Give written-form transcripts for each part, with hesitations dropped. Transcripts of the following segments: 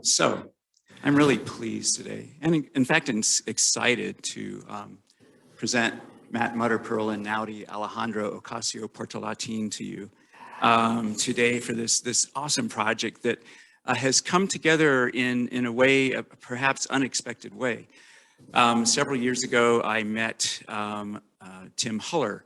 So I'm really pleased today, and in fact, I'm excited to present Matt Mutterperl and Naudy Alejandro Ocasio Portalátin to you today for this awesome project that has come together in a way, a perhaps unexpected way. Several years ago, I met Tim Huller,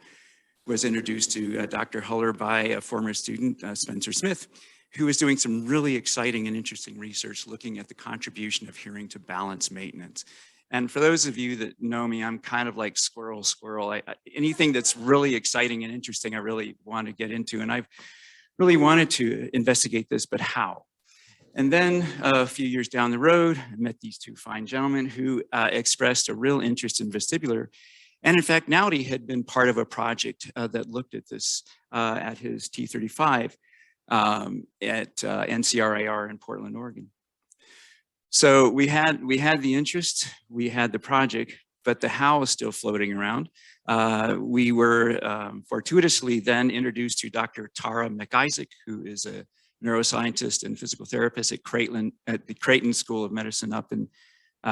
was introduced to Dr. Huller by a former student, Spencer Smith, who was doing some really exciting and interesting research looking at the contribution of hearing to balance maintenance. And for those of you that know me, I'm kind of like squirrel. Anything that's really exciting and interesting, I really want to get into. And I've really wanted to investigate this, but how? And then a few years down the road, I met these two fine gentlemen who expressed a real interest in vestibular. And in fact, Naudy had been part of a project that looked at this at his T35 at NCRIR in Portland, Oregon. So we had the interest, we had the project, but the how is still floating around. We were fortuitously then introduced to Dr. Tara McIsaac, who is a neuroscientist and physical therapist at the Creighton School of Medicine up in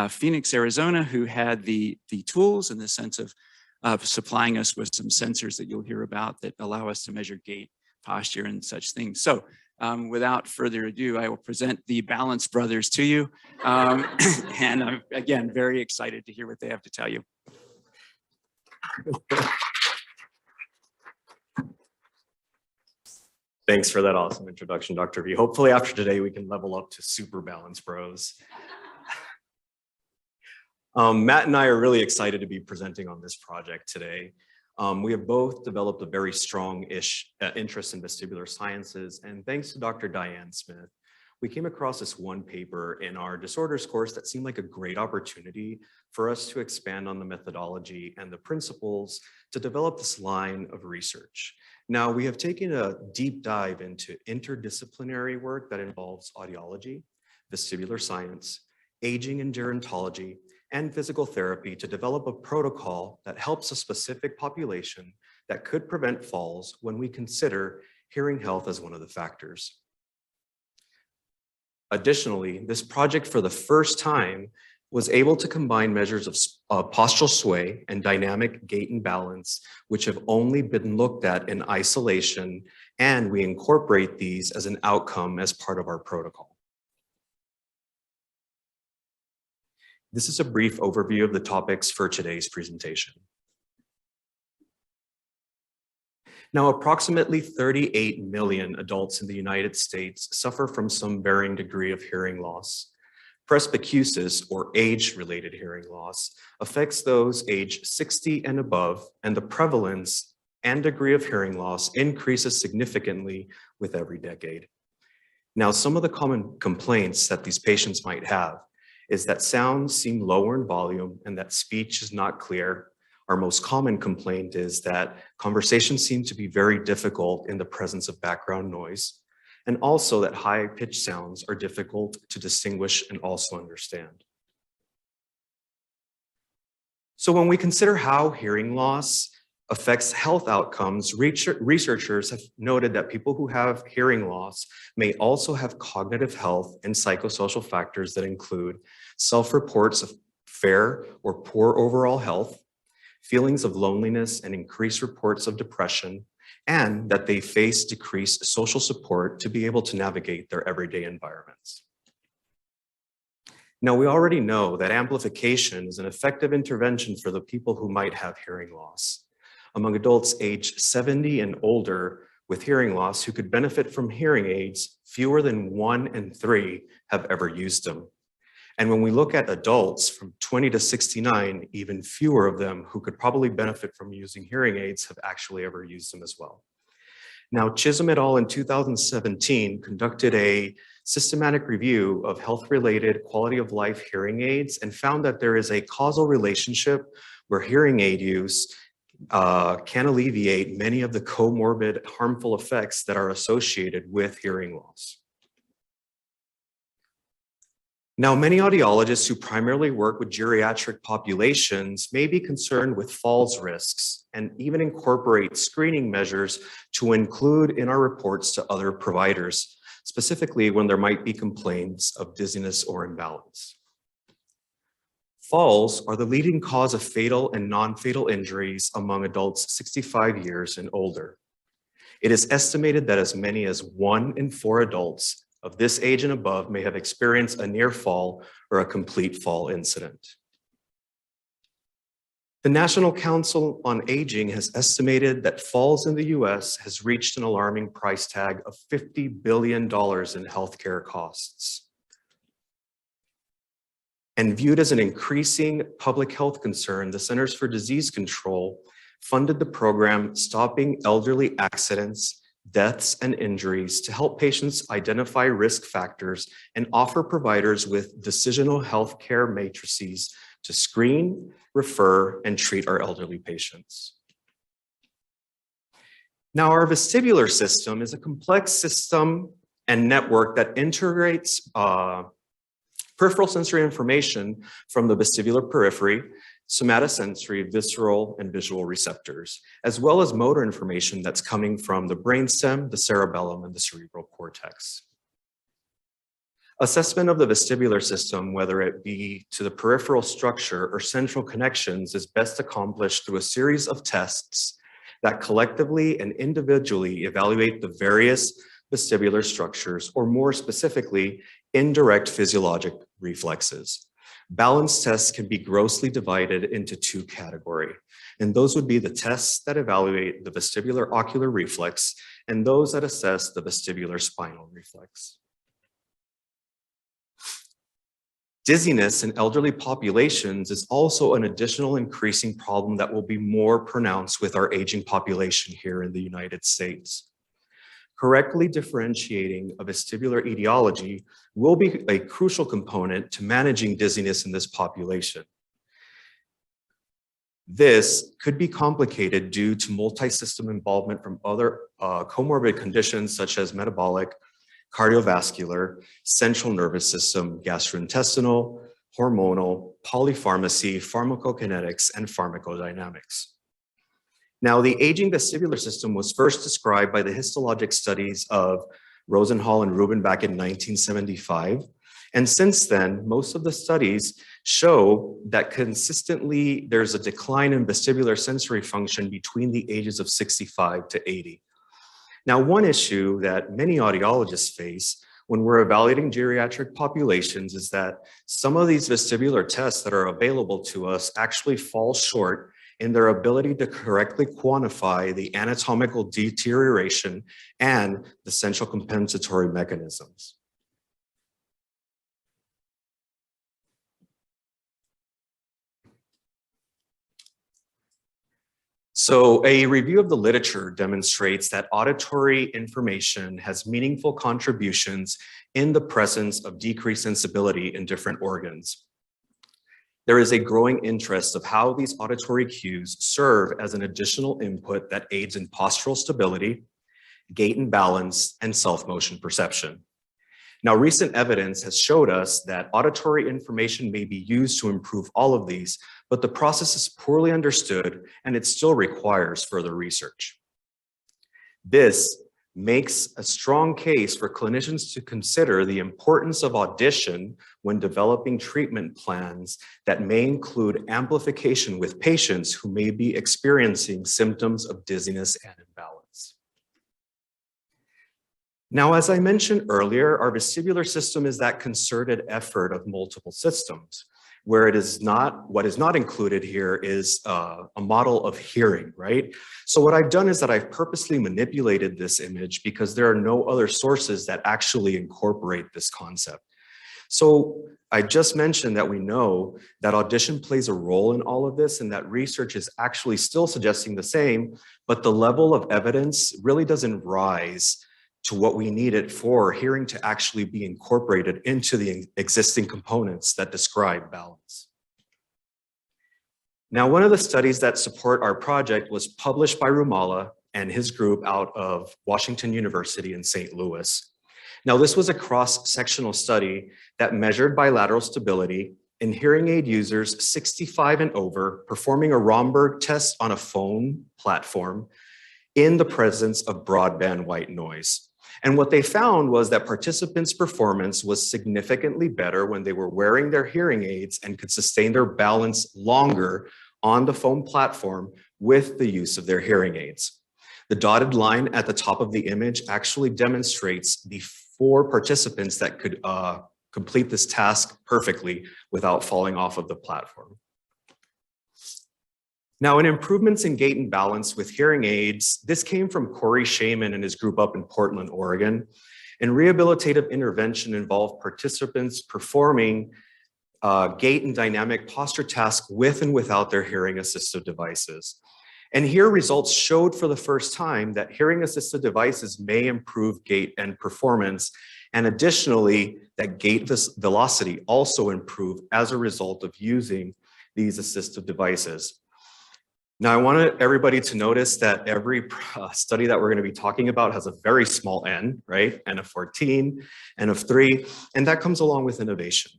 Phoenix, Arizona, who had the tools in the sense of supplying us with some sensors that you'll hear about that allow us to measure gait, posture, and such things. So without further ado, I will present the Balance Brothers to you. And I'm, again, very excited to hear what they have to tell you. Thanks for that awesome introduction, Dr. V. Hopefully after today, we can level up to super Balance Bros. Matt and I are really excited to be presenting on this project today. We have both developed a very strong interest in vestibular sciences, and thanks to Dr. Diane Smith, we came across this one paper in our disorders course that seemed like a great opportunity for us to expand on the methodology and the principles to develop this line of research. Now, we have taken a deep dive into interdisciplinary work that involves audiology, vestibular science, aging and gerontology, and physical therapy to develop a protocol that helps a specific population that could prevent falls when we consider hearing health as one of the factors. Additionally, this project for the first time was able to combine measures of postural sway and dynamic gait and balance, which have only been looked at in isolation, and we incorporate these as an outcome as part of our protocol. This is a brief overview of the topics for today's presentation. Now, approximately 38 million adults in the United States suffer from some varying degree of hearing loss. Presbycusis, or age-related hearing loss, affects those age 60 and above, and the prevalence and degree of hearing loss increases significantly with every decade. Now, some of the common complaints that these patients might have is that sounds seem lower in volume and that speech is not clear. Our most common complaint is that conversations seem to be very difficult in the presence of background noise, and also that high-pitched sounds are difficult to distinguish and also understand. So when we consider how hearing loss affects health outcomes, researchers have noted that people who have hearing loss may also have cognitive health and psychosocial factors that include self-reports of fair or poor overall health, feelings of loneliness and increased reports of depression, and that they face decreased social support to be able to navigate their everyday environments. Now, we already know that amplification is an effective intervention for the people who might have hearing loss. Among adults aged 70 and older with hearing loss who could benefit from hearing aids, fewer than 1 in 3 have ever used them. And when we look at adults from 20 to 69, even fewer of them who could probably benefit from using hearing aids have actually ever used them as well. Now, Chisholm et al. In 2017 conducted a systematic review of health-related quality of life hearing aids and found that there is a causal relationship where hearing aid use can alleviate many of the comorbid harmful effects that are associated with hearing loss. Now, many audiologists who primarily work with geriatric populations may be concerned with falls risks and even incorporate screening measures to include in our reports to other providers, specifically when there might be complaints of dizziness or imbalance. Falls are the leading cause of fatal and non-fatal injuries among adults 65 years and older. It is estimated that as many as 1 in 4 adults of this age and above may have experienced a near fall or a complete fall incident. The National Council on Aging has estimated that falls in the US has reached an alarming price tag of $50 billion in healthcare costs. And viewed as an increasing public health concern, the Centers for Disease Control funded the program Stopping Elderly Accidents, Deaths, and Injuries to help patients identify risk factors and offer providers with decisional healthcare matrices to screen, refer, and treat our elderly patients. Now, our vestibular system is a complex system and network that integrates peripheral sensory information from the vestibular periphery, somatosensory, visceral, and visual receptors, as well as motor information that's coming from the brainstem, the cerebellum, and the cerebral cortex. Assessment of the vestibular system, whether it be to the peripheral structure or central connections, is best accomplished through a series of tests that collectively and individually evaluate the various vestibular structures, or more specifically, indirect physiologic reflexes. Balance tests can be grossly divided into 2 categories, and those would be the tests that evaluate the vestibular ocular reflex and those that assess the vestibular spinal reflex. Dizziness in elderly populations is also an additional increasing problem that will be more pronounced with our aging population here in the United States. Correctly differentiating a vestibular etiology will be a crucial component to managing dizziness in this population. This could be complicated due to multi-system involvement from other comorbid conditions such as metabolic, cardiovascular, central nervous system, gastrointestinal, hormonal, polypharmacy, pharmacokinetics, and pharmacodynamics. Now, the aging vestibular system was first described by the histologic studies of Rosenhall and Rubin back in 1975. And since then, most of the studies show that consistently there's a decline in vestibular sensory function between the ages of 65 to 80. Now, one issue that many audiologists face when we're evaluating geriatric populations is that some of these vestibular tests that are available to us actually fall short in their ability to correctly quantify the anatomical deterioration and the central compensatory mechanisms. So a review of the literature demonstrates that auditory information has meaningful contributions in the presence of decreased sensibility in different organs. There is a growing interest of how these auditory cues serve as an additional input that aids in postural stability, gait and balance, and self-motion perception. Now, recent evidence has showed us that auditory information may be used to improve all of these, but the process is poorly understood and it still requires further research. This makes a strong case for clinicians to consider the importance of audition when developing treatment plans that may include amplification with patients who may be experiencing symptoms of dizziness and imbalance. Now, as I mentioned earlier, our vestibular system is that concerted effort of multiple systems. Where what is not included here is a model of hearing, right? So what I've done is that I've purposely manipulated this image because there are no other sources that actually incorporate this concept. So I just mentioned that we know that audition plays a role in all of this and that research is actually still suggesting the same, but the level of evidence really doesn't rise to what we need it for hearing to actually be incorporated into the existing components that describe balance. Now, one of the studies that support our project was published by Rumala and his group out of Washington University in St. Louis. Now, this was a cross-sectional study that measured bilateral stability in hearing aid users 65 and over performing a Romberg test on a phone platform in the presence of broadband white noise. And what they found was that participants' performance was significantly better when they were wearing their hearing aids and could sustain their balance longer on the foam platform with the use of their hearing aids. The dotted line at the top of the image actually demonstrates the 4 participants that could complete this task perfectly without falling off of the platform. Now, in improvements in gait and balance with hearing aids, this came from Corey Shaman and his group up in Portland, Oregon. And rehabilitative intervention involved participants performing gait and dynamic posture tasks with and without their hearing assistive devices. And here results showed for the first time that hearing assisted devices may improve gait and performance, and additionally that gait velocity also improved as a result of using these assistive devices. Now, I want everybody to notice that every study that we're going to be talking about has a very small n, right? N of 14, N of 3, and that comes along with innovation,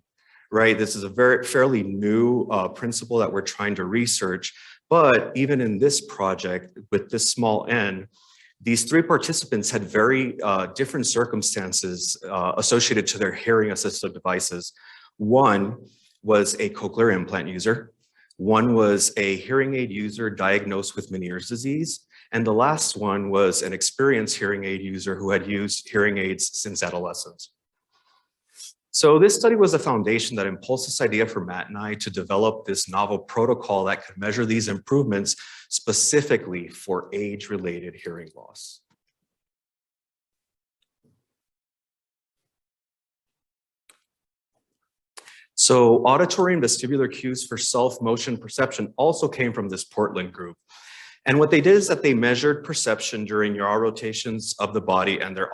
right? This is a fairly new principle that we're trying to research, but even in this project with this small n, these 3 participants had very different circumstances associated to their hearing assistive devices. One was a cochlear implant user. One was a hearing aid user diagnosed with Meniere's disease. And the last one was an experienced hearing aid user who had used hearing aids since adolescence. So this study was a foundation that impulsed this idea for Matt and I to develop this novel protocol that could measure these improvements specifically for age-related hearing loss. So auditory and vestibular cues for self-motion perception also came from this Portland group. And what they did is that they measured perception during neural rotations of the body and their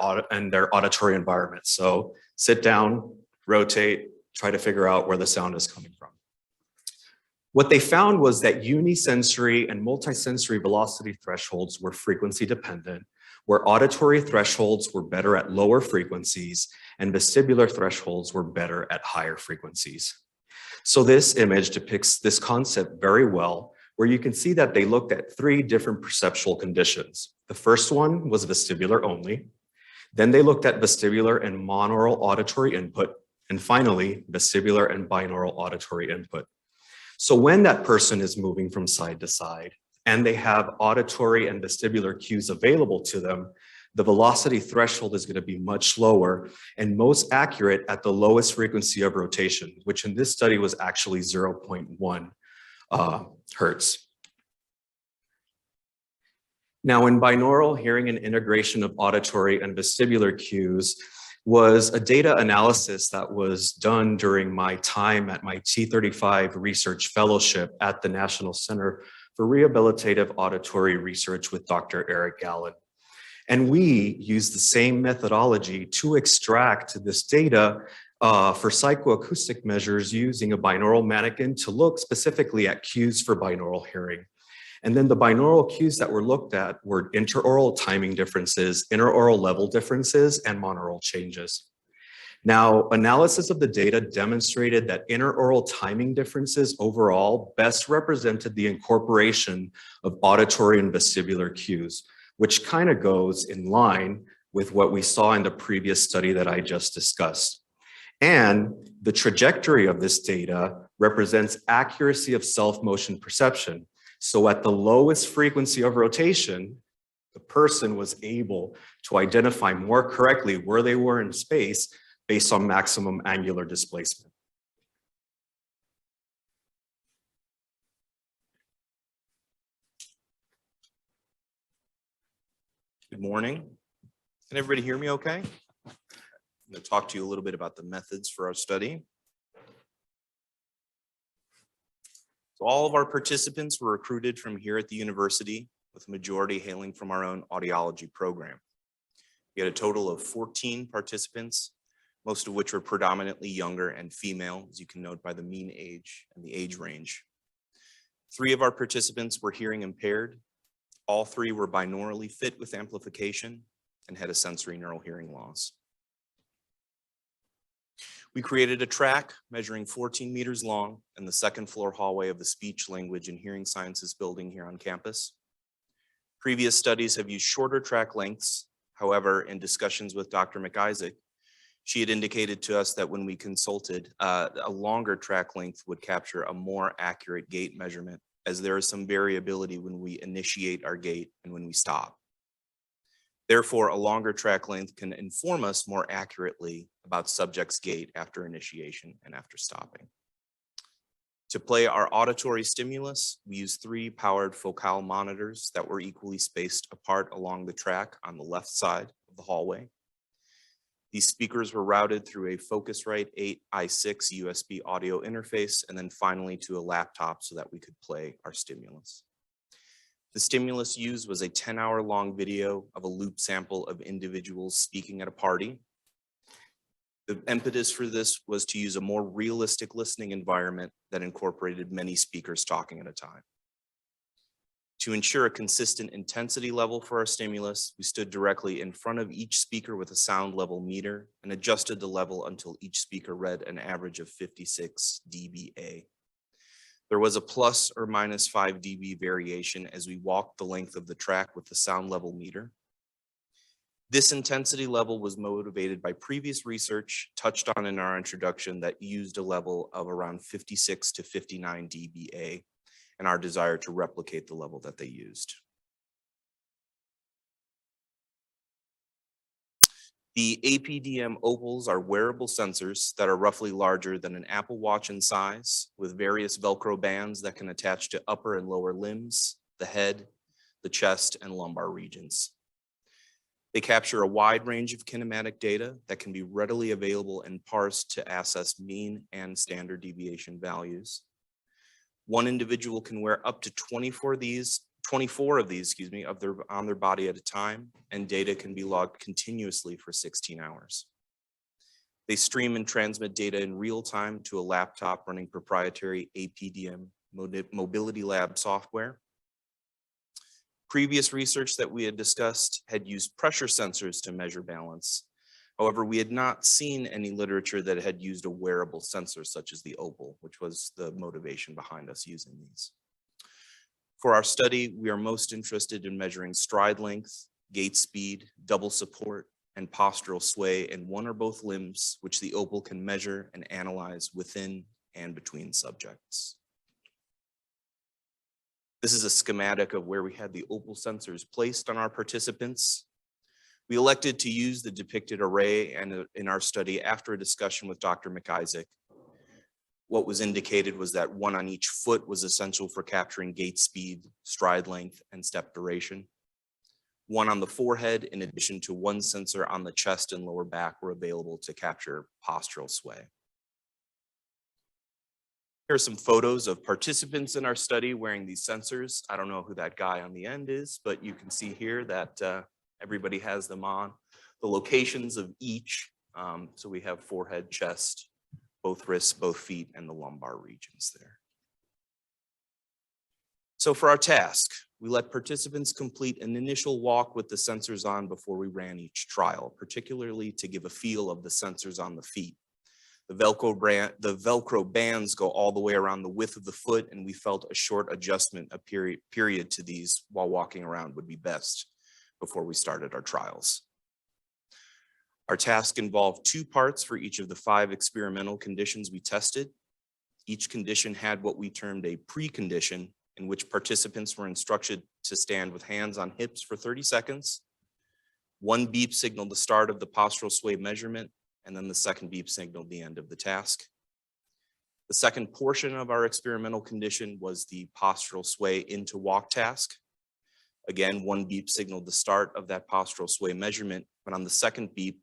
auditory environment. So sit down, rotate, try to figure out where the sound is coming from. What they found was that unisensory and multisensory velocity thresholds were frequency dependent, where auditory thresholds were better at lower frequencies and vestibular thresholds were better at higher frequencies. So this image depicts this concept very well, where you can see that they looked at 3 different perceptual conditions. The first one was vestibular only. Then they looked at vestibular and monaural auditory input. And finally, vestibular and binaural auditory input. So when that person is moving from side to side and they have auditory and vestibular cues available to them, the velocity threshold is going to be much lower and most accurate at the lowest frequency of rotation, which in this study was actually 0.1 hertz. Now, in binaural hearing and integration of auditory and vestibular cues was a data analysis that was done during my time at my T35 research fellowship at the National Center for Rehabilitative Auditory Research with Dr. Eric Gallen. And we used the same methodology to extract this data for psychoacoustic measures using a binaural mannequin to look specifically at cues for binaural hearing. And then the binaural cues that were looked at were interaural timing differences, interaural level differences, and monaural changes. Now, analysis of the data demonstrated that interaural timing differences overall best represented the incorporation of auditory and vestibular cues, which kind of goes in line with what we saw in the previous study that I just discussed. And the trajectory of this data represents accuracy of self-motion perception. So at the lowest frequency of rotation, the person was able to identify more correctly where they were in space based on maximum angular displacement. Good morning. Can everybody hear me okay? I'm going to talk to you a little bit about the methods for our study. So all of our participants were recruited from here at the university, with a majority hailing from our own audiology program. We had a total of 14 participants, most of which were predominantly younger and female, as you can note by the mean age and the age range. 3 of our participants were hearing impaired. All 3 were binaurally fit with amplification and had a sensory neural hearing loss. We created a track measuring 14 meters long in the 2nd floor hallway of the Speech, Language, and Hearing Sciences building here on campus. Previous studies have used shorter track lengths However, in discussions with Dr. McIsaac, she had indicated to us that when we consulted, a longer track length would capture a more accurate gait measurement, as there is some variability when we initiate our gait and when we stop. Therefore, a longer track length can inform us more accurately about subject's gait after initiation and after stopping. To play our auditory stimulus, we use 3 powered focal monitors that were equally spaced apart along the track on the left side of the hallway. These speakers were routed through a Focusrite 8i6 USB audio interface, and then finally to a laptop so that we could play our stimulus. The stimulus used was a 10-hour-long video of a loop sample of individuals speaking at a party. The impetus for this was to use a more realistic listening environment that incorporated many speakers talking at a time. To ensure a consistent intensity level for our stimulus, we stood directly in front of each speaker with a sound level meter and adjusted the level until each speaker read an average of 56 dBA. There was a plus or minus 5 dB variation as we walked the length of the track with the sound level meter. This intensity level was motivated by previous research touched on in our introduction that used a level of around 56 to 59 dBA, and our desire to replicate the level that they used. The APDM opals are wearable sensors that are roughly larger than an Apple Watch in size, with various Velcro bands that can attach to upper and lower limbs, the head, the chest, and lumbar regions. They capture a wide range of kinematic data that can be readily available and parsed to assess mean and standard deviation values. One individual can wear up to 24 of these on their body at a time, and data can be logged continuously for 16 hours. They stream and transmit data in real time to a laptop running proprietary APDM Mobility Lab software. Previous research that we had discussed had used pressure sensors to measure balance. However, we had not seen any literature that had used a wearable sensor such as the opal, which was the motivation behind us using these. For our study, we are most interested in measuring stride length, gait speed, double support, and postural sway in one or both limbs, which the opal can measure and analyze within and between subjects. This is a schematic of where we had the opal sensors placed on our participants. We elected to use the depicted array and in our study after a discussion with Dr. McIsaac. What was indicated was that one on each foot was essential for capturing gait speed, stride length, and step duration. One on the forehead, in addition to one sensor on the chest and lower back, were available to capture postural sway. Here are some photos of participants in our study wearing these sensors. I don't know who that guy on the end is, but you can see here that everybody has them on. The locations of each, so we have forehead, chest, both wrists, both feet, and the lumbar regions there. So for our task, we let participants complete an initial walk with the sensors on before we ran each trial, particularly to give a feel of the sensors on the feet. The Velcro bands go all the way around the width of the foot, and we felt a short adjustment, a period to these while walking around would be best before we started our trials. Our task involved 2 parts for each of the 5 experimental conditions we tested. Each condition had what we termed a precondition, in which participants were instructed to stand with hands on hips for 30 seconds. 1 beep signaled the start of the postural sway measurement, and then the second beep signaled the end of the task. The second portion of our experimental condition was the postural sway into walk task. Again, 1 beep signaled the start of that postural sway measurement, but on the second beep,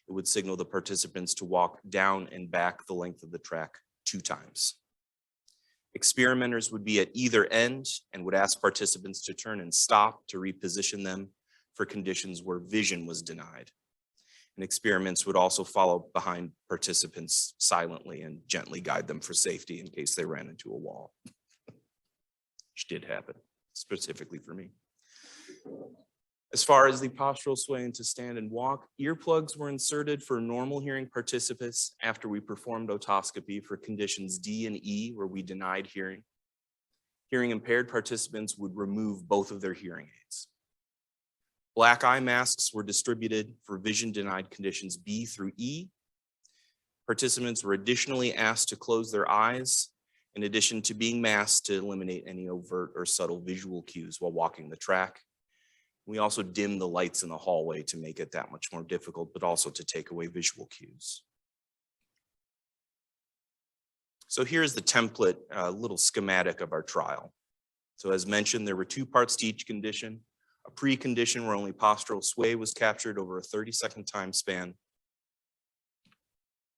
it would signal the participants to walk down and back the length of the track 2 times. Experimenters would be at either end and would ask participants to turn and stop to reposition them for conditions where vision was denied. And experiments would also follow behind participants silently and gently guide them for safety in case they ran into a wall, which did happen specifically for me. As far as the postural sway into stand and walk, earplugs were inserted for normal hearing participants after we performed otoscopy for conditions D and E, where we denied hearing. Hearing impaired participants would remove both of their hearing aids. Black eye masks were distributed for vision denied conditions B through E. Participants were additionally asked to close their eyes in addition to being masked to eliminate any overt or subtle visual cues while walking the track. We also dimmed the lights in the hallway to make it that much more difficult, but also to take away visual cues. So here's the template, little schematic of our trial. So as mentioned, there were 2 parts to each condition. A precondition where only postural sway was captured over a 30-second time span.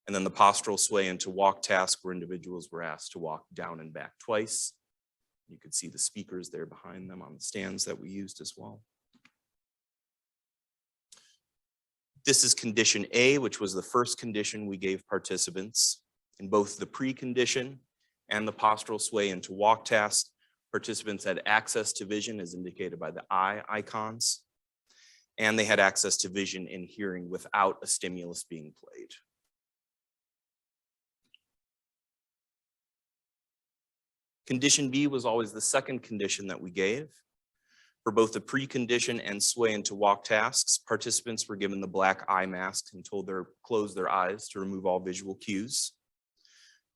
And then the postural sway into walk task where individuals were asked to walk down and back twice. You could see the speakers there behind them on the stands that we used as well. This is condition A, which was the first condition we gave participants. In both the precondition and the postural sway into walk task, participants had access to vision as indicated by the eye icons, and they had access to vision and hearing without a stimulus being played. Condition B was always the second condition that we gave. For both the precondition and sway into walk tasks, participants were given the black eye masks and told to close their eyes to remove all visual cues.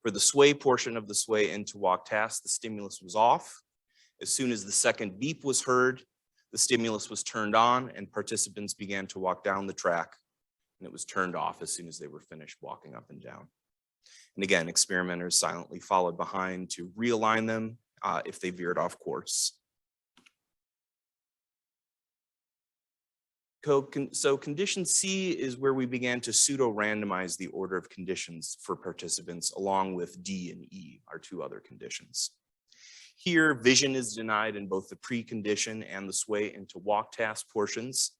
For the sway portion of the sway into walk task, the stimulus was off. As soon as the second beep was heard, the stimulus was turned on and participants began to walk down the track, and it was turned off as soon as they were finished walking up and down. And again, experimenters silently followed behind to realign them if they veered off course. So condition C is where we began to pseudo-randomize the order of conditions for participants along with D and E, our 2 other conditions. Here, vision is denied in both the precondition and the sway into walk task portions,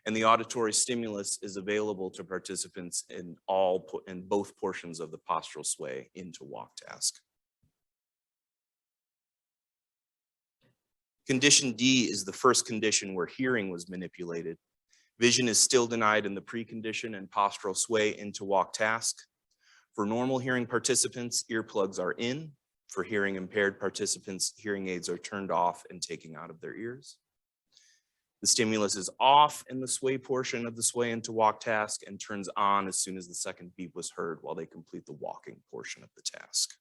and the auditory stimulus is available to participants in both portions of the postural sway into walk task. Condition D is the first condition where hearing was manipulated. Vision is still denied in the precondition and postural sway into walk task. For normal hearing participants, earplugs are in. For hearing impaired participants, hearing aids are turned off and taken out of their ears. The stimulus is off in the sway portion of the sway into walk task and turns on as soon as the second beep was heard while they complete the walking portion of the task.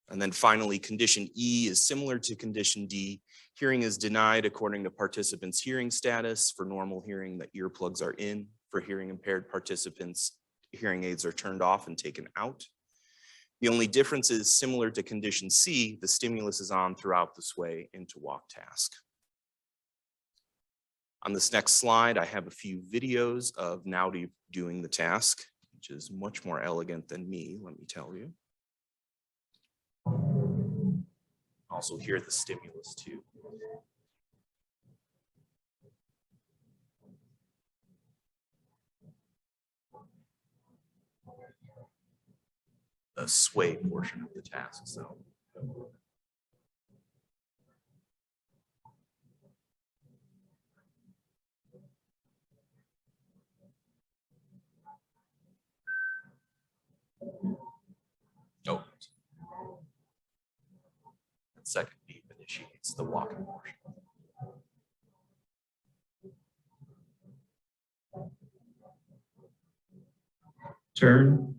And then finally, condition E is similar to condition D. Hearing is denied according to participants' hearing status. For normal hearing, the earplugs are in. For hearing impaired participants, hearing aids are turned off and taken out. The only difference is similar to condition C, the stimulus is on throughout the sway into walk task. On this next slide, I have a few videos of Naudy doing the task, which is much more elegant than me, let me tell you. Also hear the stimulus too. The sway portion of the task, so. Oh. That second beep initiates the walking portion. Turn.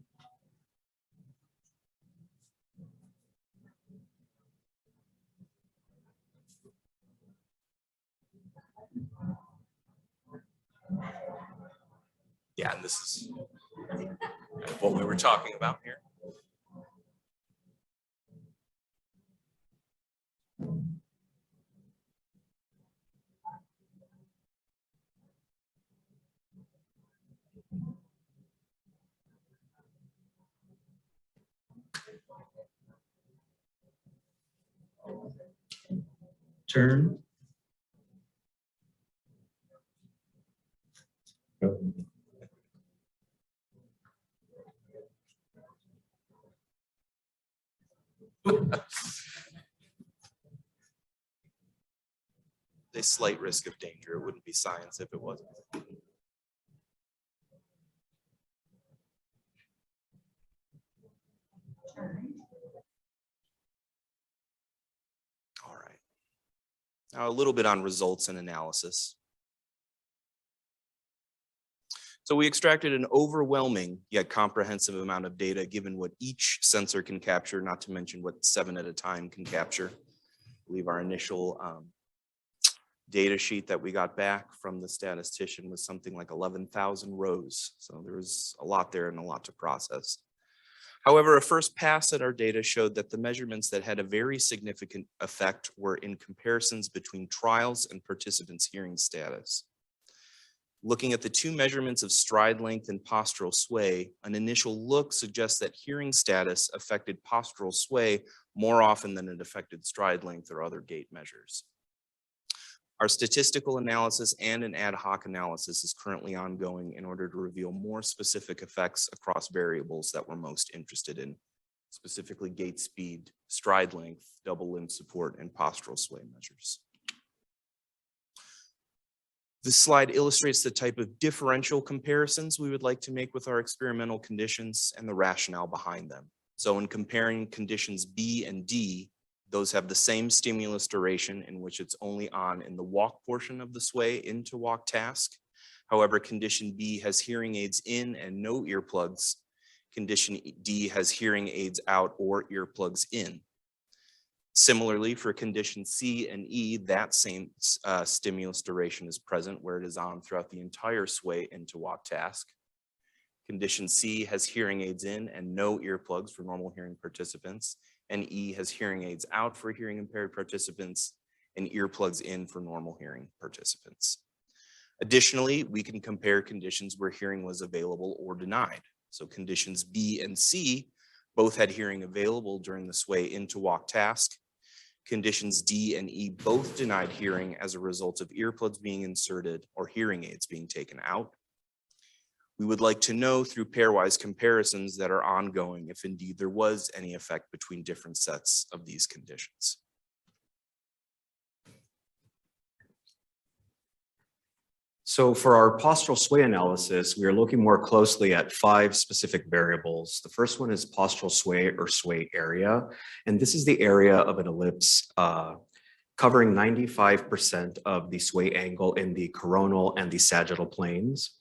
Yeah, and this is what we were talking about here. Turn. A slight risk of danger. It wouldn't be science if it wasn't. All right. Now, a little bit on results and analysis. So we extracted an overwhelming yet comprehensive amount of data given what each sensor can capture, not to mention what 7 at a time can capture. I believe our initial data sheet that we got back from the statistician was something like 11,000 rows. So there was a lot there and a lot to process. However, a first pass at our data showed that the measurements that had a very significant effect were in comparisons between trials and participants' hearing status. Looking at the 2 measurements of stride length and postural sway, an initial look suggests that hearing status affected postural sway more often than it affected stride length or other gait measures. Our statistical analysis and an ad hoc analysis is currently ongoing in order to reveal more specific effects across variables that we're most interested in, specifically gait speed, stride length, double limb support, and postural sway measures. This slide illustrates the type of differential comparisons we would like to make with our experimental conditions and the rationale behind them. So in comparing conditions B and D, those have the same stimulus duration in which it's only on in the walk portion of the sway into walk task. However, condition B has hearing aids in and no earplugs. Condition D has hearing aids out or earplugs in. Similarly, for condition C and E, that same stimulus duration is present where it is on throughout the entire sway into walk task. Condition C has hearing aids in and no earplugs for normal hearing participants, and E has hearing aids out for hearing impaired participants and earplugs in for normal hearing participants. Additionally, we can compare conditions where hearing was available or denied. So conditions B and C both had hearing available during the sway into walk task. Conditions D and E both denied hearing as a result of earplugs being inserted or hearing aids being taken out. We would like to know through pairwise comparisons that are ongoing if indeed there was any effect between different sets of these conditions. So for our postural sway analysis, we are looking more closely at 5 specific variables. The first one is postural sway or sway area. And this is the area of an ellipse covering 95% of the sway angle in the coronal and the sagittal planes.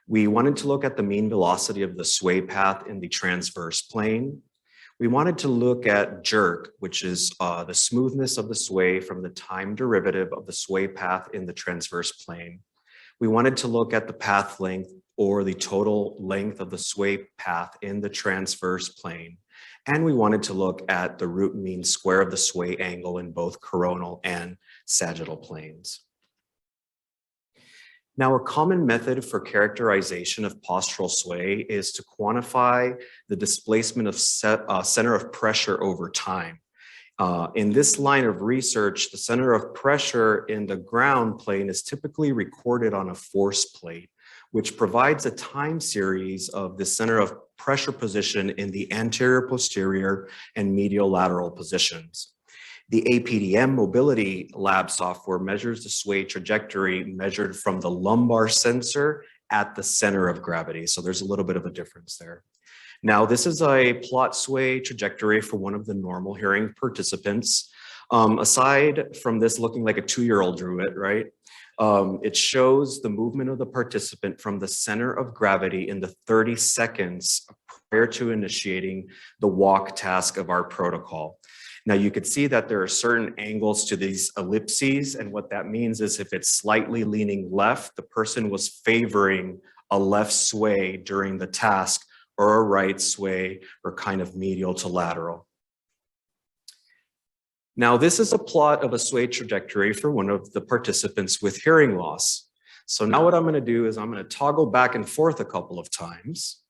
We wanted to look at the mean velocity of the sway path in the transverse plane. We wanted to look at jerk, which is the smoothness of the sway from the time derivative of the sway path in the transverse plane. We wanted to look at the path length or the total length of the sway path in the transverse plane. And we wanted to look at the root mean square of the sway angle in both coronal and sagittal planes. Now, a common method for characterization of postural sway is to quantify the displacement of center of pressure over time. In this line of research, the center of pressure in the ground plane is typically recorded on a force plate, which provides a time series of the center of pressure position in the anterior, posterior, and medial lateral positions. The APDM mobility lab software measures the sway trajectory measured from the lumbar sensor at the center of gravity. So there's a little bit of a difference there. Now, this is a plot sway trajectory for one of the normal hearing participants. Aside from this looking like a 2-year-old drew it, right? It shows the movement of the participant from the center of gravity in the 30 seconds prior to initiating the walk task of our protocol. Now you can see that there are certain angles to these ellipses, and what that means is if it's slightly leaning left, the person was favoring a left sway during the task, or a right sway, or kind of medial to lateral. Now this is a plot of a sway trajectory for one of the participants with hearing loss. So now what I'm going to do is I'm going to toggle back and forth a couple of times.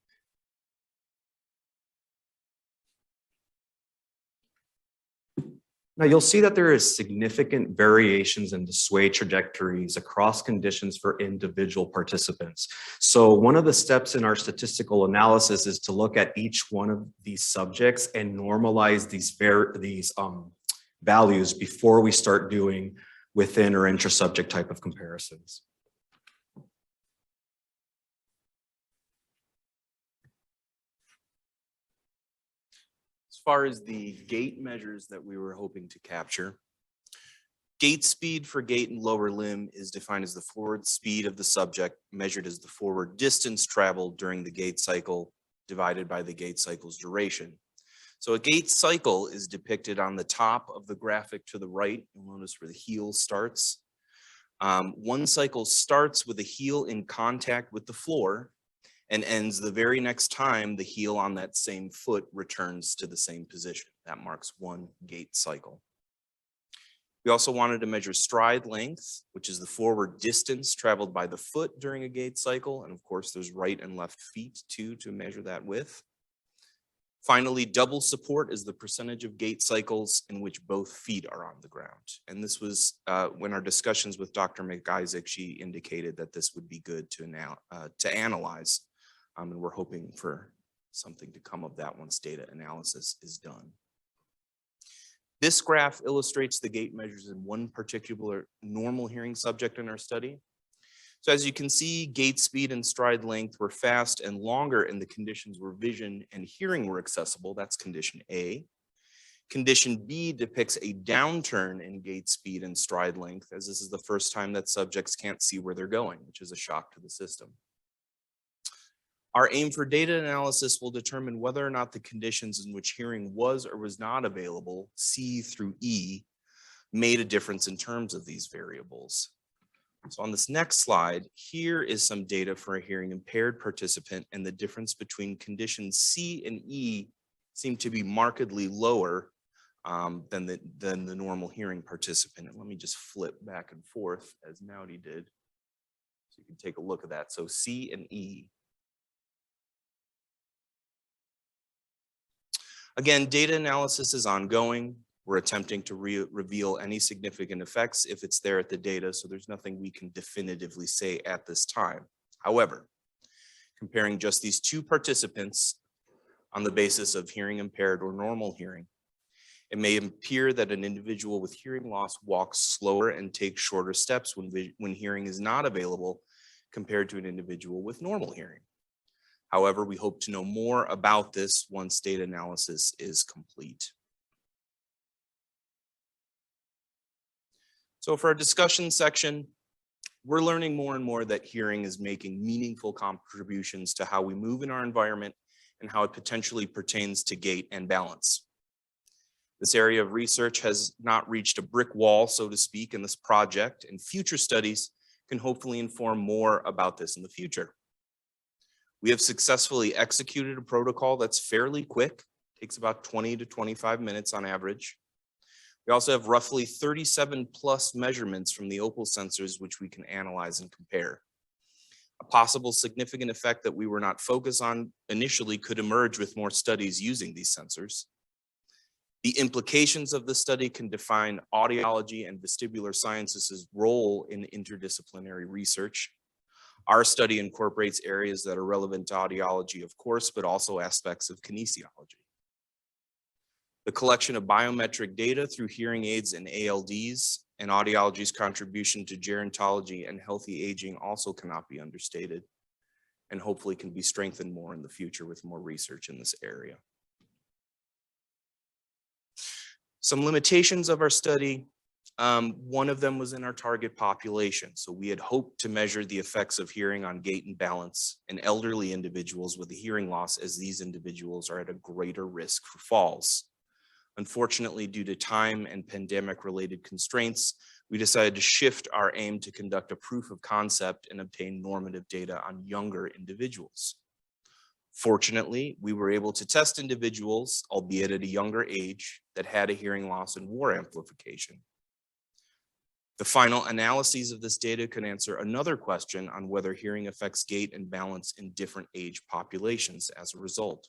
Now you'll see that there is significant variations in the sway trajectories across conditions for individual participants. So one of the steps in our statistical analysis is to look at each one of these subjects and normalize these values before we start doing within or intra-subject type of comparisons. As far as the gait measures that we were hoping to capture, Gait speed for gait and lower limb is defined as the forward speed of the subject measured as the forward distance traveled during the gait cycle divided by the gait cycle's duration. So a gait cycle is depicted on the top of the graphic to the right. You'll notice where the heel starts. One cycle starts with the heel in contact with the floor and ends the very next time the heel on that same foot returns to the same position. That marks one gait cycle. We also wanted to measure stride length, which is the forward distance traveled by the foot during a gait cycle. And of course, there's right and left feet too to measure that with. Finally, double support is the percentage of gait cycles in which both feet are on the ground. And this was when our discussions with Dr. McIsaac, she indicated that this would be good to analyze. And we're hoping for something to come of that once data analysis is done. This graph illustrates the gait measures in one particular normal hearing subject in our study. So as you can see, gait speed and stride length were fast and longer in the conditions where vision and hearing were accessible. That's condition A. Condition B depicts a downturn in gait speed and stride length, as this is the first time that subjects can't see where they're going, which is a shock to the system. Our aim for data analysis will determine whether or not the conditions in which hearing was or was not available, C through E, made a difference in terms of these variables. So on this next slide, here is some data for a hearing impaired participant, and the difference between conditions C and E seem to be markedly lower than the normal hearing participant. And let me just flip back and forth as Naudy did, so you can take a look at that. So C and E. Again, data analysis is ongoing. We're attempting to reveal any significant effects if it's there at the data, so there's nothing we can definitively say at this time. However, comparing just these two participants on the basis of hearing impaired or normal hearing, it may appear that an individual with hearing loss walks slower and takes shorter steps when hearing is not available compared to an individual with normal hearing. However, we hope to know more about this once data analysis is complete. So for our discussion section, we're learning more and more that hearing is making meaningful contributions to how we move in our environment and how it potentially pertains to gait and balance. This area of research has not reached a brick wall, so to speak, in this project, and future studies can hopefully inform more about this in the future. We have successfully executed a protocol that's fairly quick, takes about 20 to 25 minutes on average. We also have roughly 37 plus measurements from the Opal sensors, which we can analyze and compare. A possible significant effect that we were not focused on initially could emerge with more studies using these sensors. The implications of the study can define audiology and vestibular sciences' role in interdisciplinary research. Our study incorporates areas that are relevant to audiology, of course, but also aspects of kinesiology. The collection of biometric data through hearing aids and ALDs and audiology's contribution to gerontology and healthy aging also cannot be understated, and hopefully can be strengthened more in the future with more research in this area. Some limitations of our study. One of them was in our target population. So we had hoped to measure the effects of hearing on gait and balance in elderly individuals with a hearing loss, as these individuals are at a greater risk for falls. Unfortunately, due to time and pandemic-related constraints, we decided to shift our aim to conduct a proof of concept and obtain normative data on younger individuals. Fortunately, we were able to test individuals, albeit at a younger age, that had a hearing loss and wore amplification. The final analyses of this data could answer another question on whether hearing affects gait and balance in different age populations as a result.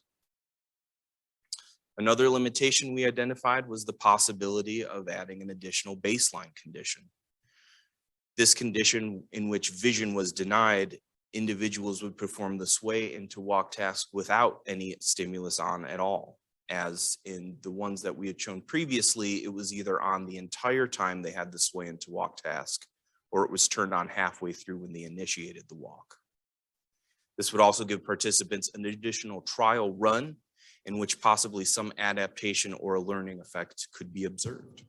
Another limitation we identified was the possibility of adding an additional baseline condition. This condition, in which vision was denied, individuals would perform the sway into walk task without any stimulus on at all. As in the ones that we had shown previously, it was either on the entire time they had the sway into walk task, or it was turned on halfway through when they initiated the walk. This would also give participants an additional trial run in which possibly some adaptation or a learning effect could be observed.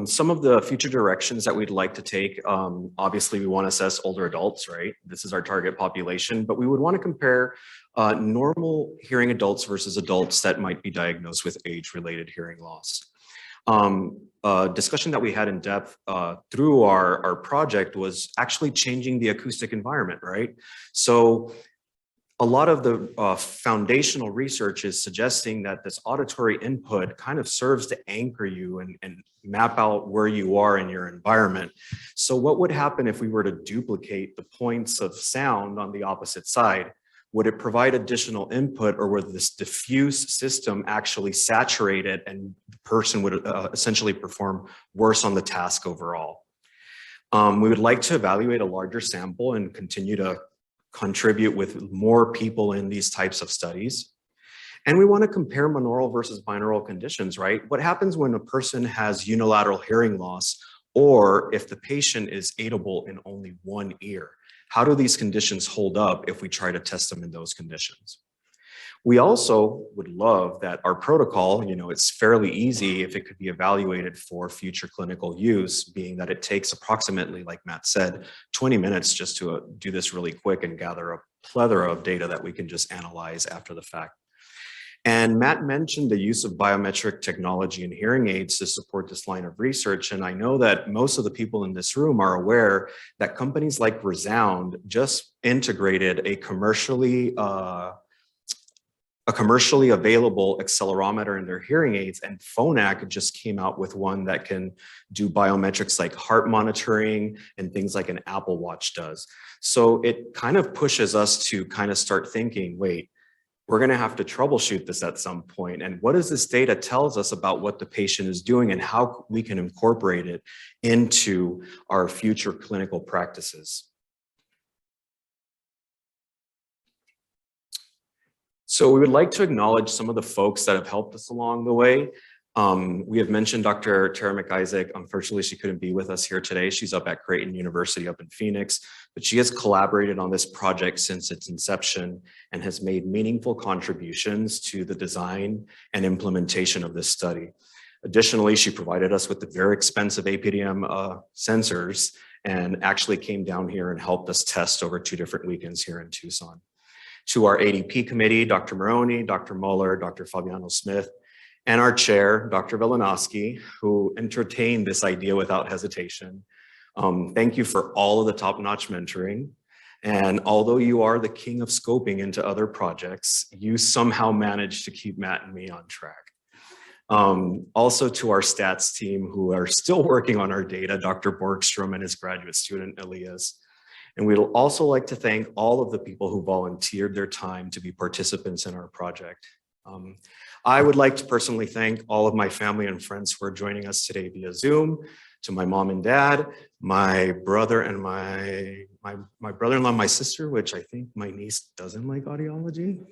Some of the future directions that we'd like to take, obviously we want to assess older adults, right? This is our target population, but we would want to compare normal hearing adults versus adults that might be diagnosed with age-related hearing loss. A discussion that we had in depth through our project was actually changing the acoustic environment, right? So a lot of the foundational research is suggesting that this auditory input kind of serves to anchor you and map out where you are in your environment. So what would happen if we were to duplicate the points of sound on the opposite side? Would it provide additional input, or would this diffuse system actually saturate it and the person would essentially perform worse on the task overall? We would like to evaluate a larger sample and continue to contribute with more people in these types of studies. And we want to compare monaural versus binaural conditions, right? What happens when a person has unilateral hearing loss, or if the patient is audable in only one ear? How do these conditions hold up if we try to test them in those conditions? We also would love that our protocol, it's fairly easy if it could be evaluated for future clinical use, being that it takes approximately, like Matt said, 20 minutes just to do this really quick and gather a plethora of data that we can just analyze after the fact. And Matt mentioned the use of biometric technology in hearing aids to support this line of research. And I know that most of the people in this room are aware that companies like Resound just integrated a commercially available accelerometer in their hearing aids, and Phonak just came out with one that can do biometrics like heart monitoring and things like an Apple Watch does. So it kind of pushes us to kind of start thinking, wait, we're going to have to troubleshoot this at some point. And what does this data tells us about what the patient is doing and how we can incorporate it into our future clinical practices? So we would like to acknowledge some of the folks that have helped us along the way. We have mentioned Dr. Tara McIsaac. Unfortunately, she couldn't be with us here today. She's up at Creighton University up in Phoenix, but she has collaborated on this project since its inception and has made meaningful contributions to the design and implementation of this study. Additionally, she provided us with the very expensive APDM sensors and actually came down here and helped us test over 2 different weekends here in Tucson. To our ADP committee, Dr. Maroney, Dr. Muller, Dr. Fabiano Smith, and our chair, Dr. Velanowski, who entertained this idea without hesitation. Thank you for all of the top-notch mentoring. And although you are the king of scoping into other projects, you somehow managed to keep Matt and me on track. Also to our stats team who are still working on our data, Dr. Borgstrom and his graduate student, Elias. And we'd also like to thank all of the people who volunteered their time to be participants in our project. I would like to personally thank all of my family and friends who are joining us today via Zoom, to my mom and dad, my brother and my brother-in-law, my sister, which I think my niece doesn't like audiology.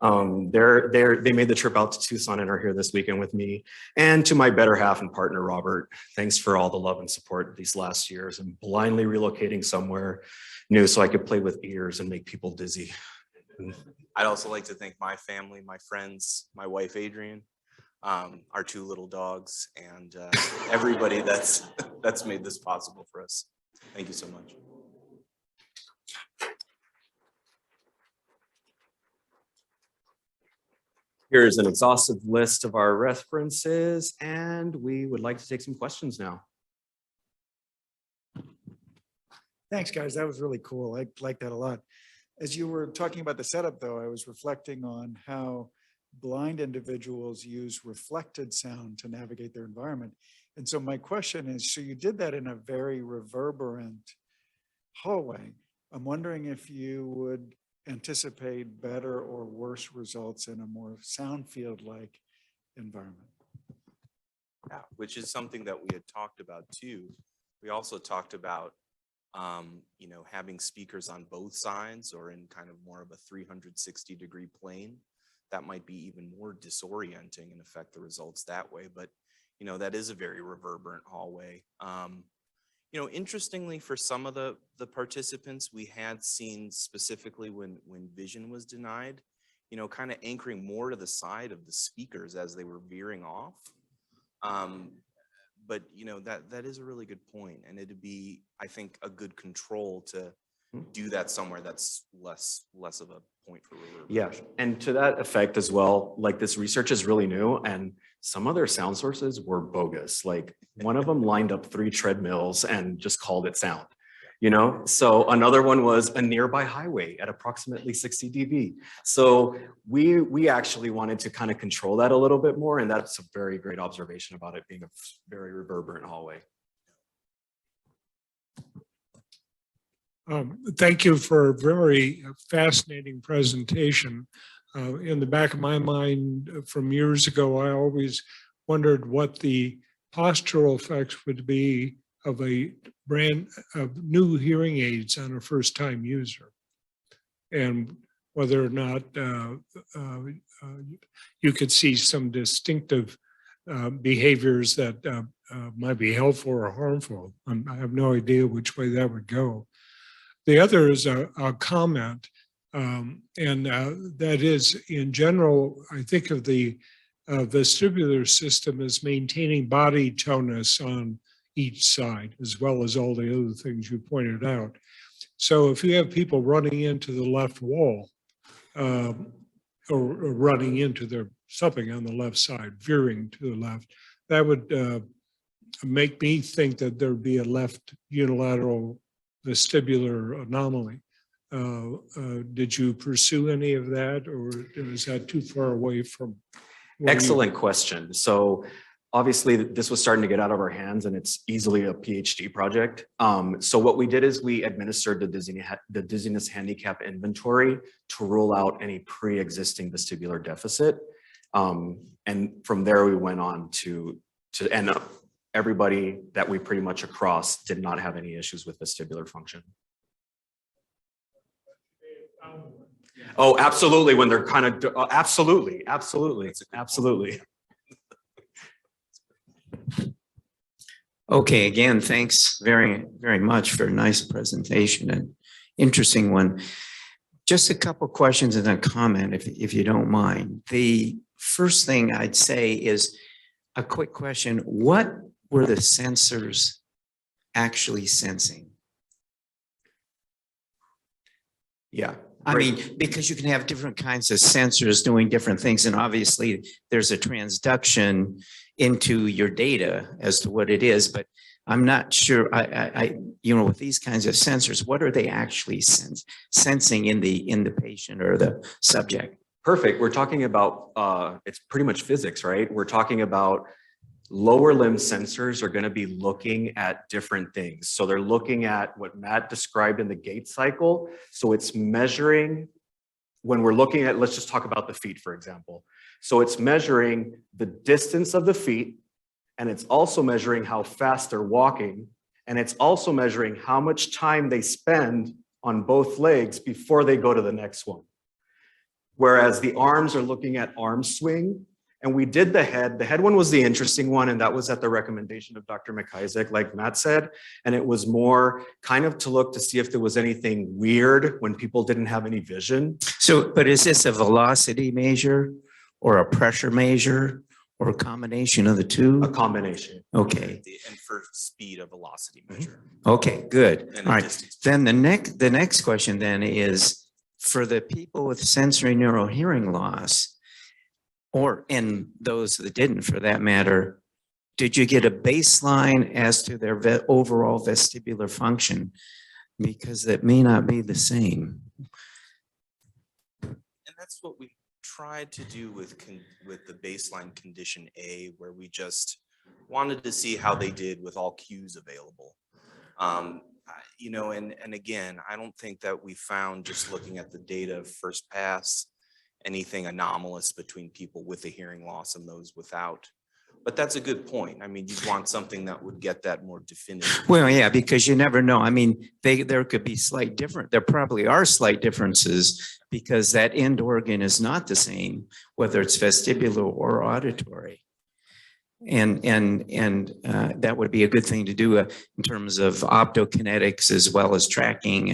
They made the trip out to Tucson and are here this weekend with me. And to my better half and partner, Robert, thanks for all the love and support these last years and blindly relocating somewhere new so I could play with ears and make people dizzy. I'd also like to thank my family, my friends, my wife, Adrian, our 2 little dogs, and everybody that's made this possible for us. Thank you so much. Here's an exhaustive list of our references, and we would like to take some questions now. Thanks, guys. That was really cool. I like that a lot. As you were talking about the setup, though, I was reflecting on how blind individuals use reflected sound to navigate their environment. And so my question is, so you did that in a very reverberant hallway. I'm wondering if you would anticipate better or worse results in a more sound field-like environment. Yeah, which is something that we had talked about too. We also talked about having speakers on both sides or in kind of more of a 360-degree plane. That might be even more disorienting and affect the results that way. But, that is a very reverberant hallway. Interestingly, for some of the participants, we had seen specifically when vision was denied, kind of anchoring more to the side of the speakers as they were veering off. but you know, that is a really good point, and it'd be, I think, a good control to do that somewhere that's less of a point for reverberation. Yeah, and to that effect as well, like this research is really new and some other sound sources were bogus. Like one of them lined up 3 treadmills and just called it sound, you know? So another one was a nearby highway at approximately 60 dB. So we actually wanted to kind of control that a little bit more, and that's a very great observation about it being a very reverberant hallway. Thank you for a very fascinating presentation. In the back of my mind from years ago, I always wondered what the postural effects would be of a brand of new hearing aids on a first-time user, and whether or not you could see some distinctive behaviors that might be helpful or harmful. I have no idea which way that would go. The other is a comment, and that is, in general, I think of the vestibular system as maintaining body tonus on each side, as well as all the other things you pointed out. So if you have people running into the left wall, or running into their something on the left side, veering to the left, that would make me think that there'd be a left unilateral vestibular anomaly. Did you pursue any of that, or is that too far away from? Excellent question. So obviously this was starting to get out of our hands and it's easily a PhD project. So what we did is we administered the dizziness handicap inventory to rule out any pre-existing vestibular deficit. And from there we went on to end up, everybody that we pretty much across did not have any issues with vestibular function. Oh, absolutely. When they're kind of, absolutely. Okay, again, thanks very, very much for a nice presentation and interesting one. Just a couple questions and a comment, if you don't mind. The first thing I'd say is a quick question. What were the sensors actually sensing? Yeah. I mean, because you can have different kinds of sensors doing different things, and obviously there's a transduction into your data as to what it is, but I'm not sure, you know, with these kinds of sensors, what are they actually sensing in the patient or the subject? Perfect. We're talking about, it's pretty much physics, right? We're talking about lower limb sensors are going to be looking at different things. So they're looking at what Matt described in the Gait cycle. So it's measuring, when we're looking at, let's just talk about the feet, for example. So it's measuring the distance of the feet, and it's also measuring how fast they're walking, and it's also measuring how much time they spend on both legs before they go to the next one. Whereas the arms are looking at arm swing. And we did the head. The head one was the interesting one, and that was at the recommendation of Dr. McIsaac, like Matt said. And it was more kind of to look to see if there was anything weird when people didn't have any vision. So, but is this a velocity measure or a pressure measure or a combination of the two? A combination. Okay. And for speed, a velocity measure. Okay, good. And All a right. distance. Then the next question then is, for the people with sensory neural hearing loss, or in those that didn't for that matter, did you get a baseline as to their overall vestibular function? Because that may not be the same. And that's what we tried to do with the baseline condition A, where we just wanted to see how they did with all cues available. You know, and again, I don't think that we found, just looking at the data first pass, anything anomalous between people with a hearing loss and those without. But that's a good point. I mean, you'd want something that would get that more definitive. Well, yeah, because you never know. I mean, there could be there probably are slight differences, because that end organ is not the same, whether it's vestibular or auditory. And that would be a good thing to do in terms of optokinetics, as well as tracking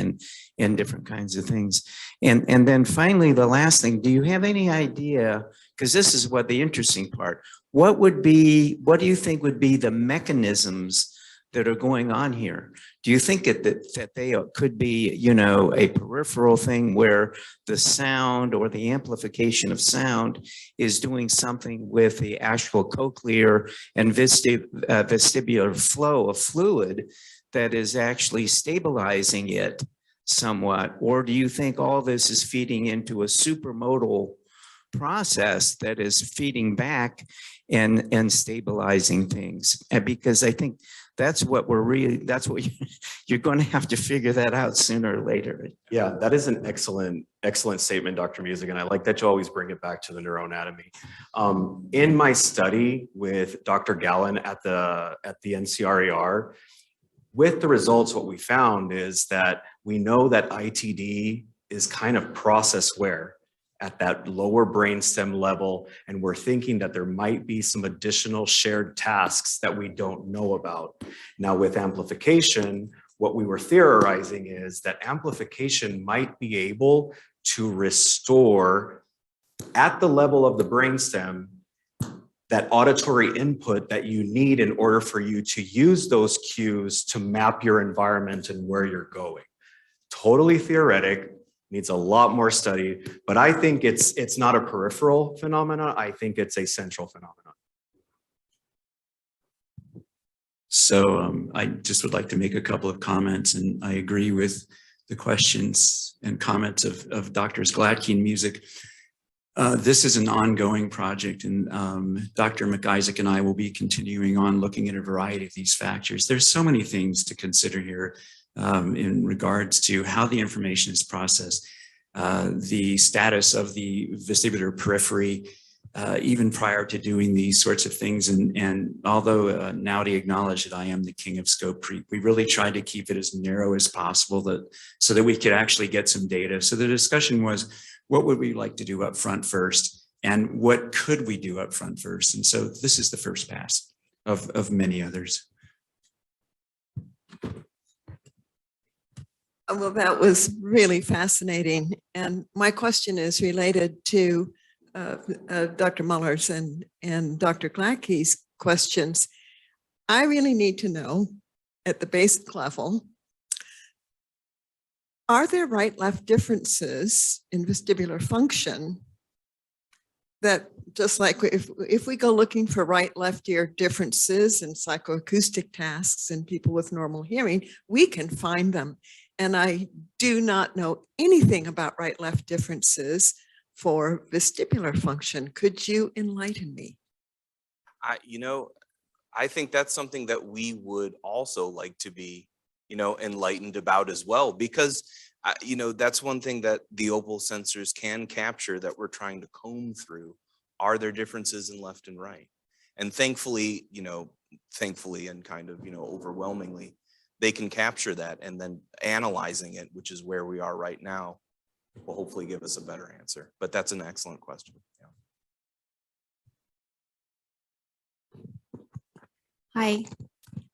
and different kinds of things. And then finally, the last thing, do you have any idea, because this is what the interesting part, what do you think would be the mechanisms that are going on here? Do you think that they could be, you know, a peripheral thing where the sound or the amplification of sound is doing something with the actual cochlear and vestibular flow of fluid that is actually stabilizing it somewhat? Or do you think all this is feeding into a supramodal process that is feeding back and stabilizing things? And because I think that's what you're going to have to figure that out sooner or later. Yeah, that is an excellent statement, Dr. Music, and I like that you always bring it back to the neuroanatomy. In my study with Dr. Gallen at the NCRER, with the results, what we found is that we know that ITD is kind of process wear at that lower brainstem level, and we're thinking that there might be some additional shared tasks that we don't know about. Now with amplification, what we were theorizing is that amplification might be able to restore at the level of the brainstem that auditory input that you need in order for you to use those cues to map your environment and where you're going. Totally theoretic, needs a lot more study, but I think it's not a peripheral phenomenon. I think it's a central phenomenon. So I just would like to make a couple of comments, and I agree with the questions and comments of Drs. Gladkey and Music. This is an ongoing project, and Dr. McIsaac and I will be continuing on looking at a variety of these factors. There's so many things to consider here in regards to how the information is processed, the status of the vestibular periphery, even prior to doing these sorts of things. And although Naudy acknowledged that I am the king of scope creep, we really tried to keep it as narrow as possible so that we could actually get some data. So the discussion was, what would we like to do up front first? And what could we do up front first? And so this is the first pass of many others. Well, that was really fascinating. And my question is related to Dr. Muller's and Dr. Gladkey's questions. I really need to know at the basic level, are there right-left differences in vestibular function that just like if we go looking for right-left ear differences in psychoacoustic tasks in people with normal hearing, we can find them. And I do not know anything about right-left differences for vestibular function. Could you enlighten me? I think that's something that we would also like to be, enlightened about as well, because, that's one thing that the Opal sensors can capture that we're trying to comb through. Are there differences in left and right? And thankfully and kind of, overwhelmingly, they can capture that, and then analyzing it, which is where we are right now, will hopefully give us a better answer. But that's an excellent question. Yeah. Hi,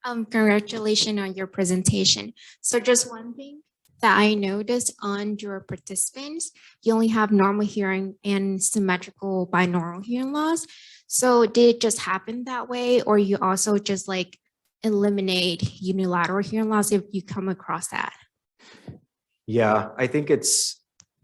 congratulations on your presentation. So just one thing that I noticed on your participants, you only have normal hearing and symmetrical binaural hearing loss. So did it just happen that way, or you also just like eliminate unilateral hearing loss if you come across that? Yeah, I think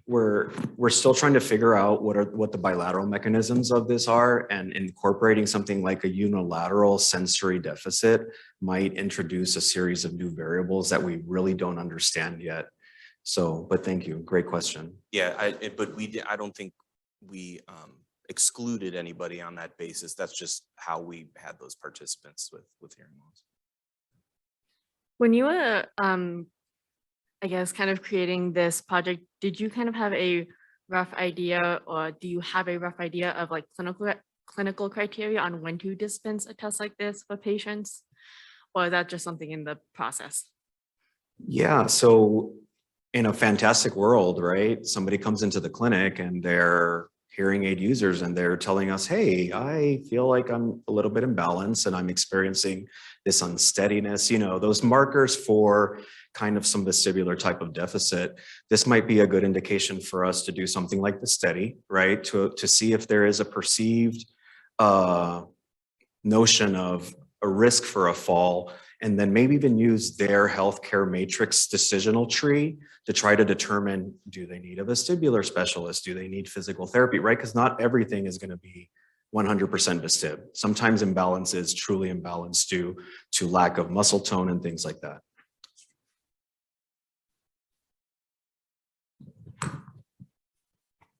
we're still trying to figure out what the bilateral mechanisms of this are, and incorporating something like a unilateral sensory deficit might introduce a series of new variables that we really don't understand yet. So, but thank you, great question. Yeah, I don't think we excluded anybody on that basis. That's just how we had those participants with hearing loss. When you were, I guess, kind of creating this project, did you kind of have a rough idea, or do you have a rough idea of like clinical criteria on when to dispense a test like this for patients? Or is that just something in the process? Yeah, so in a fantastic world, right? Somebody comes into the clinic and they're hearing aid users and they're telling us, hey, I feel like I'm a little bit imbalanced and I'm experiencing this unsteadiness, those markers for kind of some vestibular type of deficit. This might be a good indication for us to do something like the study, right? To see if there is a perceived notion of a risk for a fall, and then maybe even use their healthcare matrix decisional tree to try to determine, do they need a vestibular specialist? Do they need physical therapy, right? Because not everything is going to be 100% vestib. Sometimes imbalance is truly imbalanced due to lack of muscle tone and things like that.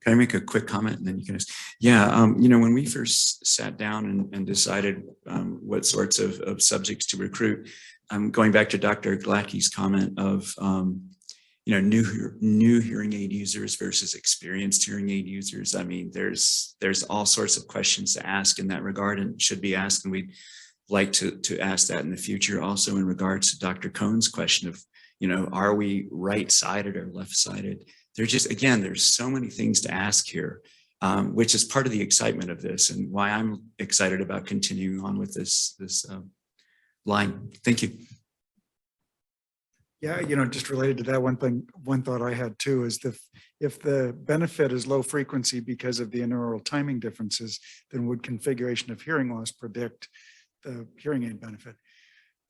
Can I make a quick comment and then you can ask? Yeah, you know, when we first sat down and decided what sorts of subjects to recruit, going back to Dr. Gladkey's comment of, you know, new hearing aid users versus experienced hearing aid users. I mean, there's all sorts of questions to ask in that regard and should be asked. And we'd like to ask that in the future also in regards to Dr. Cohn's question of, you know, are we right-sided or left-sided? There's just, again, there's so many things to ask here, which is part of the excitement of this and why I'm excited about continuing on with this line. Thank you. Yeah, you know, just related to that, one thought I had too is if the benefit is low frequency because of the inaural timing differences, then would configuration of hearing loss predict the hearing aid benefit?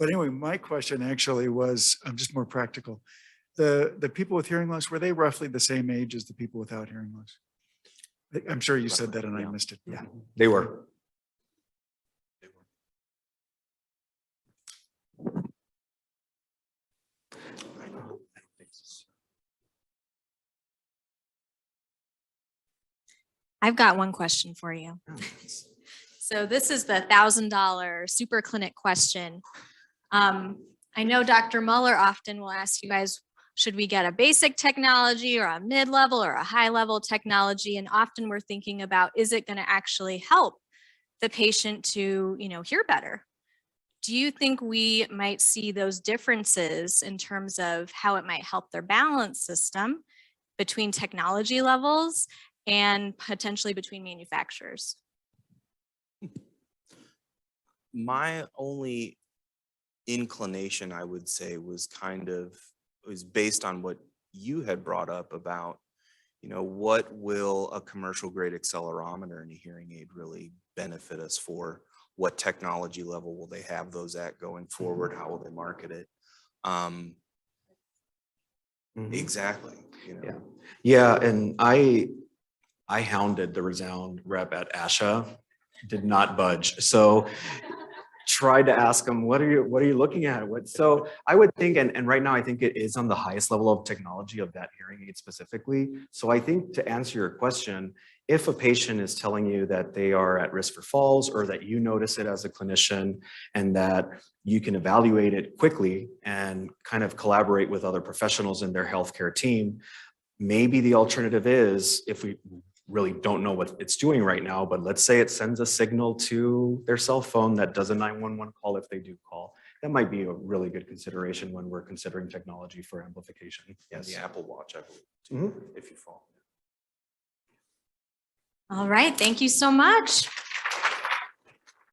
But anyway, my question actually was just more practical. The people with hearing loss, were they roughly the same age as the people without hearing loss? I'm sure you said that and I missed it. Yeah. They were. I've got one question for you. So this is the $1,000 super clinic question. I know Dr. Muller often will ask you guys, should we get a basic technology or a mid-level or a high-level technology? And often we're thinking about, is it going to actually help the patient to, you know, hear better? Do you think we might see those differences in terms of how it might help their balance system between technology levels and potentially between manufacturers? My only inclination, I would say, was based on what you had brought up about, you know, what will a commercial grade accelerometer and a hearing aid really benefit us for? What technology level will they have those at going forward? How will they market it? Exactly. You know? Yeah, and I hounded the Resound rep at ASHA, did not budge. So tried to ask them, what are you looking at? So I would think, and right now I think it is on the highest level of technology of that hearing aid specifically. So I think to answer your question, if a patient is telling you that they are at risk for falls or that you notice it as a clinician and that you can evaluate it quickly and kind of collaborate with other professionals in their healthcare team, maybe the alternative is, if we really don't know what it's doing right now, but let's say it sends a signal to their cell phone that does a 911 call if they do call. That might be a really good consideration when we're considering technology for amplification. Yes. The Apple Watch, I believe, too, if you fall. All right, thank you so much.